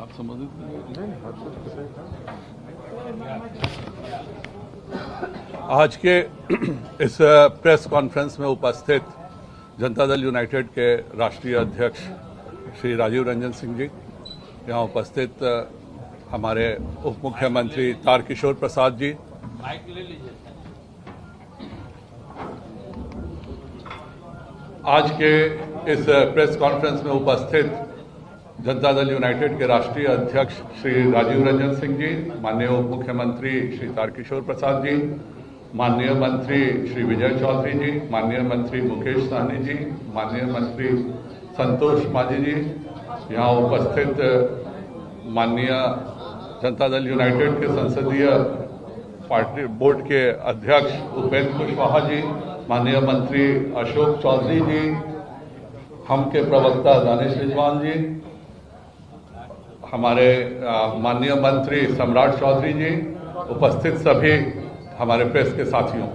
आप संबोधित आज के इस प्रेस कॉन्फ्रेंस में उपस्थित जनता दल यूनाइटेड के राष्ट्रीय अध्यक्ष श्री राजीव रंजन सिंह जी, यहाँ उपस्थित हमारे उप मुख्यमंत्री तारकिशोर प्रसाद जी, आज के इस प्रेस कॉन्फ्रेंस में उपस्थित जनता दल यूनाइटेड के राष्ट्रीय अध्यक्ष श्री राजीव रंजन सिंह जी, माननीय उप मुख्यमंत्री श्री तारकिशोर प्रसाद जी, माननीय मंत्री श्री विजय चौधरी जी, माननीय मंत्री मुकेश सहनी जी, माननीय मंत्री संतोष मांझी जी, यहाँ उपस्थित माननीय जनता दल यूनाइटेड के संसदीय पार्टी बोर्ड के अध्यक्ष उपेंद्र कुशवाहा जी, माननीय मंत्री अशोक चौधरी जी, हम के प्रवक्ता दानिश रिजवान जी, हमारे माननीय मंत्री सम्राट चौधरी जी, उपस्थित सभी हमारे प्रेस के साथियों,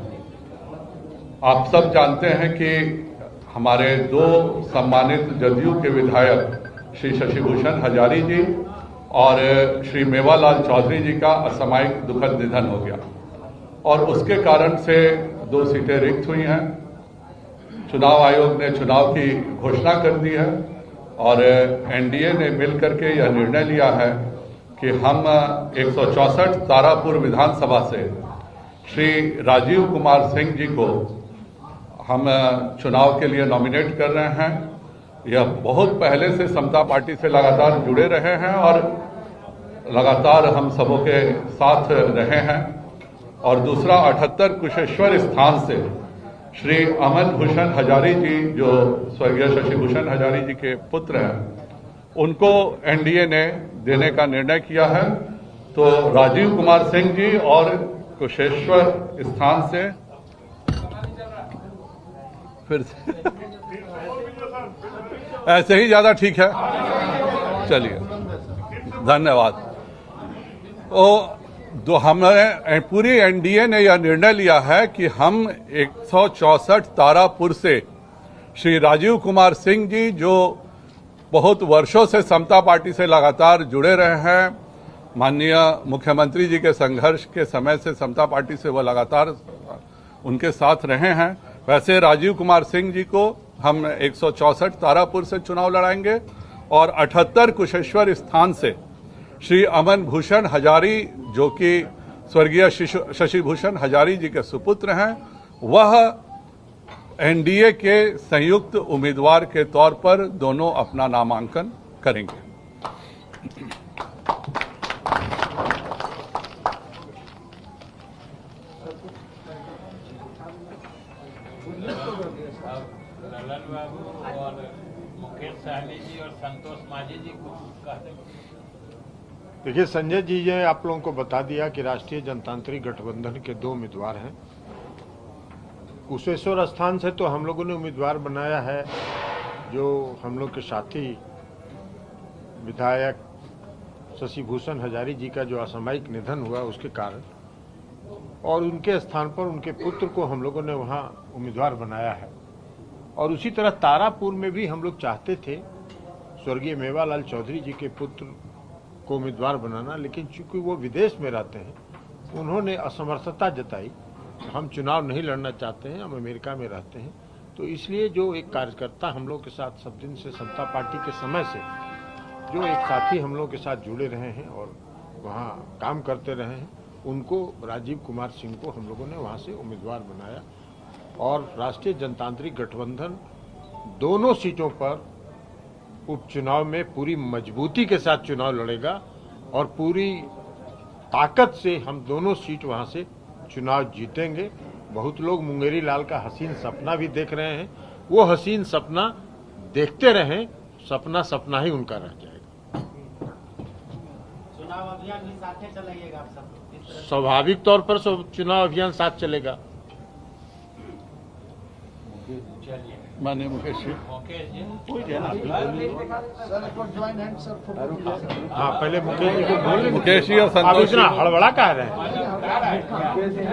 आप सब जानते हैं कि हमारे दो सम्मानित जदयू के विधायक श्री शशिभूषण हजारी जी और श्री मेवालाल चौधरी जी का असामयिक दुखद निधन हो गया और उसके कारण से 2 सीटें रिक्त हुई हैं। चुनाव आयोग ने चुनाव की घोषणा कर दी है और एनडीए ने मिलकर के यह निर्णय लिया है कि हम 164 तारापुर विधानसभा से श्री राजीव कुमार सिंह जी को हम चुनाव के लिए नॉमिनेट कर रहे हैं। यह बहुत पहले से समता पार्टी से लगातार जुड़े रहे हैं और लगातार हम सबों के साथ रहे हैं। और दूसरा 78 कुशेश्वर स्थान से श्री अमन भूषण हजारी जी, जो स्वर्गीय शशिभूषण हजारी जी के पुत्र हैं, उनको एनडीए ने देने का निर्णय किया है। तो राजीव कुमार सिंह जी और कुशेश्वर स्थान से फिर से ऐसे ही ज्यादा ठीक है। चलिए, धन्यवाद। तो हमने पूरी एनडीए ने यह निर्णय लिया है कि हम 164 तारापुर से श्री राजीव कुमार सिंह जी, जो बहुत वर्षों से समता पार्टी से लगातार जुड़े रहे हैं, माननीय मुख्यमंत्री जी के संघर्ष के समय से समता पार्टी से वह लगातार उनके साथ रहे हैं, वैसे राजीव कुमार सिंह जी को हम 164 तारापुर से चुनाव लड़ाएंगे और 78 कुशेश्वर स्थान से श्री अमन भूषण हजारी, जो कि स्वर्गीय शशिभूषण हजारी जी के सुपुत्र हैं, वह एनडीए के संयुक्त उम्मीदवार के तौर पर दोनों अपना नामांकन करेंगे। ललन बाबू और मुकेश सहनी जी और संतोष मांझी जी को कहते हैं। देखिए संजय जी ने आप लोगों को बता दिया कि राष्ट्रीय जनतांत्रिक गठबंधन के 2 उम्मीदवार हैं। कुशेश्वर स्थान से तो हम लोगों ने उम्मीदवार बनाया है, जो हम लोग के साथी विधायक शशिभूषण हजारी जी का जो असामयिक निधन हुआ उसके कारण, और उनके स्थान पर उनके पुत्र को हम लोगों ने वहां उम्मीदवार बनाया है। और उसी तरह तारापुर में भी हम लोग चाहते थे स्वर्गीय मेवालाल चौधरी जी के पुत्र को उम्मीदवार बनाना, लेकिन चूंकि वो विदेश में रहते हैं, उन्होंने असमर्थता जताई, हम चुनाव नहीं लड़ना चाहते हैं, हम अमेरिका में रहते हैं। तो इसलिए जो एक कार्यकर्ता हम लोग के साथ सब दिन से समता पार्टी के समय से जो एक साथी हम लोग के साथ जुड़े रहे हैं और वहाँ काम करते रहे हैं, उनको राजीव कुमार सिंह को हम लोगों ने वहाँ से उम्मीदवार बनाया। और राष्ट्रीय जनतांत्रिक गठबंधन दोनों सीटों पर उपचुनाव में पूरी मजबूती के साथ चुनाव लड़ेगा और पूरी ताकत से हम दोनों सीट वहां से चुनाव जीतेंगे। बहुत लोग मुंगेरी लाल का हसीन सपना भी देख रहे हैं, वो हसीन सपना देखते रहें, सपना सपना ही उनका रह जाएगा। चुनाव अभियान भी साथ चलाइएगा आप सब? स्वाभाविक तौर पर चुनाव अभियान साथ चलेगा। माननीय मुकेश जी, हाँ, पहले मुकेश जी को बोलिए। मुकेश जी और आप संतोष इतना हड़बड़ा कह रहे हैं?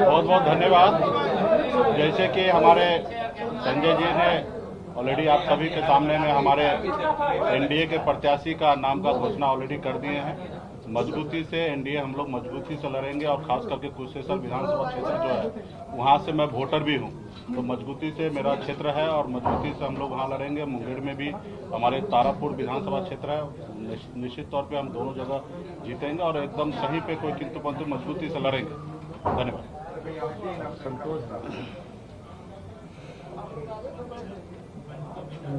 बहुत बहुत धन्यवाद। जैसे कि हमारे संजय जी ने ऑलरेडी आप सभी के सामने में हमारे एनडीए के प्रत्याशी का नाम का घोषणा ऑलरेडी कर दिए हैं। मजबूती से एनडीए हम लोग मजबूती से लड़ेंगे और खास करके कुशेश्वर विधानसभा क्षेत्र जो है वहाँ से मैं वोटर भी हूँ, तो मजबूती से मेरा क्षेत्र है और मजबूती से हम लोग वहाँ लड़ेंगे। मुंगेर में भी हमारे तारापुर विधानसभा क्षेत्र है, निश्चित तौर पे हम दोनों जगह जीतेंगे और एकदम सही पे कोई किंतु परंतु मजबूती से लड़ेंगे। धन्यवाद।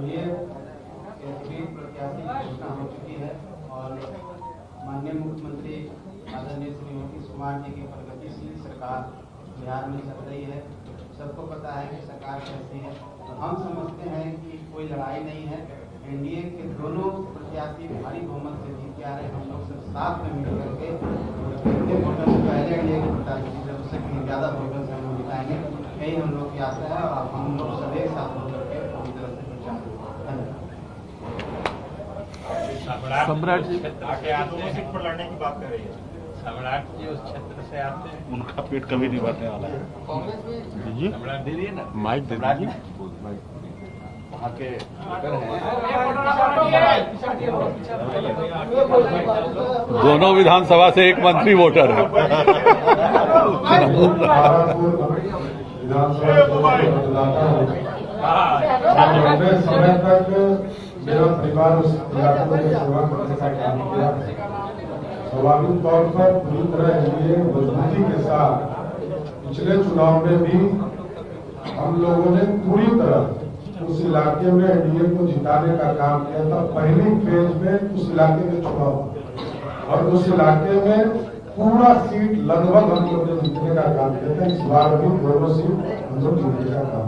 ये प्रत्याशी घोषणा हो चुकी है और माननीय मुख्यमंत्री आदरणीय श्री नीतीश कुमार जी की प्रगतिशील सरकार बिहार में चल रही है। सबको पता है कि सरकार कैसी है। तो हम समझते हैं कि कोई लड़ाई नहीं है। एनडीए के दोनों प्रत्याशी भारी बहुमत से जीत के आ रहे हैं। हम लोग सब साथ में मिल करके कितने वोटर से पहले एनडीए के प्रत्याशी जब उससे कहीं ज़्यादा वोटर से हम लोग जिताएंगे, यही हम लोग की आशा है और हम लोग सब एक साथ होकर के पूरी तरह से प्रचार करेंगे। सम्राट जी आगे आते हैं, सीट पर लड़ने की बात कर रही है। सम्राट जी उस क्षेत्र से आते हैं। उनका पेट कभी नहीं भरने वाला है। जी सम्राट दे दिए ना, माइक दे दीजिए। वहाँ के दोनों विधानसभा से एक मंत्री वोटर है। लंबे समय तक मेरा परिवार उस इलाके में सेवा करने का काम किया। स्वाभाविक तौर पर पूरी तरह एनडीए मजबूती के साथ पिछले चुनाव में भी हम लोगों ने पूरी तरह उस इलाके में एनडीए को जिताने का काम किया था। पहली फेज में उस इलाके के चुनाव और उस इलाके में पूरा सीट लगभग हम लोग ने जीतने का काम किया था। इस बार भी दोनों सीट हम लोग जीतने का काम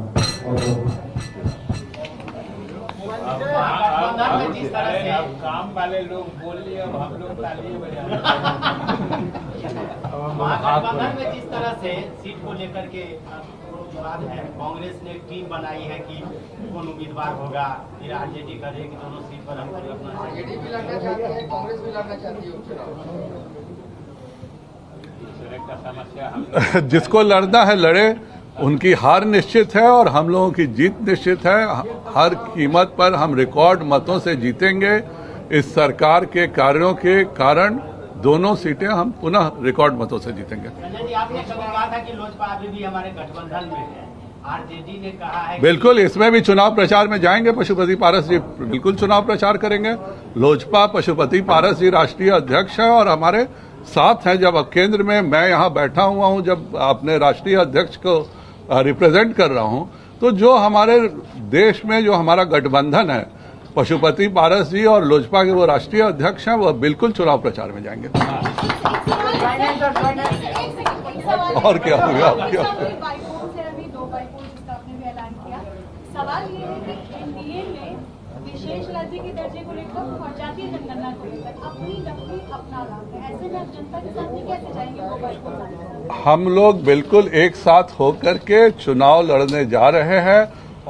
अब काम वाले लोग बोल लिए, अब हम लोग तालियां बजा रहे हैं। महागठबंधन में जिस तरह से सीट को लेकर के विवाद है, कांग्रेस ने एक टीम बनाई है कि कौन उम्मीदवार होगा, फिर आरजेडी कर रही है कि दोनों सीट पर हमको अपना आरजेडी भी लड़ना चाहती है, कांग्रेस भी लड़ना चाहती है उपचुनाव। का समस्या हम जिसको लड़ना है लड़े, उनकी हार निश्चित है और हम लोगों की जीत निश्चित है। हर कीमत पर हम रिकॉर्ड मतों से जीतेंगे। इस सरकार के कार्यों के कारण दोनों सीटें हम पुनः रिकॉर्ड मतों से जीतेंगे। संजय जी, आपने कभी कहा था कि लोजपा अभी भी हमारे गठबंधन में है। आरजेडी ने कहा है बिल्कुल, इसमें भी चुनाव प्रचार में जाएंगे। पशुपति पारस जी बिल्कुल चुनाव प्रचार करेंगे। लोजपा पशुपति पारस जी राष्ट्रीय अध्यक्ष है और हमारे साथ हैं। जब अब केंद्र में मैं यहाँ बैठा हुआ हूँ, जब अपने राष्ट्रीय अध्यक्ष को रिप्रेजेंट कर रहा हूँ, तो जो हमारे देश में जो हमारा गठबंधन है, पशुपति पारस जी और लोजपा के वो राष्ट्रीय अध्यक्ष हैं, वह बिल्कुल चुनाव प्रचार में जाएंगे। और क्या होगा? सवाल ये है कि एनडीए में विशेष राज्य के दर्जे को लेकर और जातीय जनगणना को लेकर अपनी अपना राग है। ऐसे में आप जनता के सामने कैसे जाएंगे वो? हम लोग बिल्कुल एक साथ होकर के चुनाव लड़ने जा रहे हैं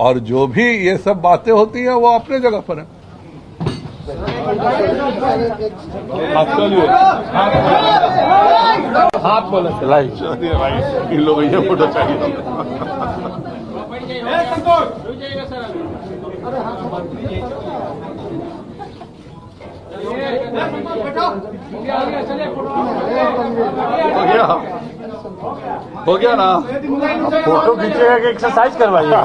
और जो भी ये सब बातें होती हैं वो अपने जगह पर है। हाथ बोला चलाइए। इन लोगों ये फोटो चाहिए। हो गया ना? फोटो खींचेगा कि एक्सरसाइज करवाइएगा?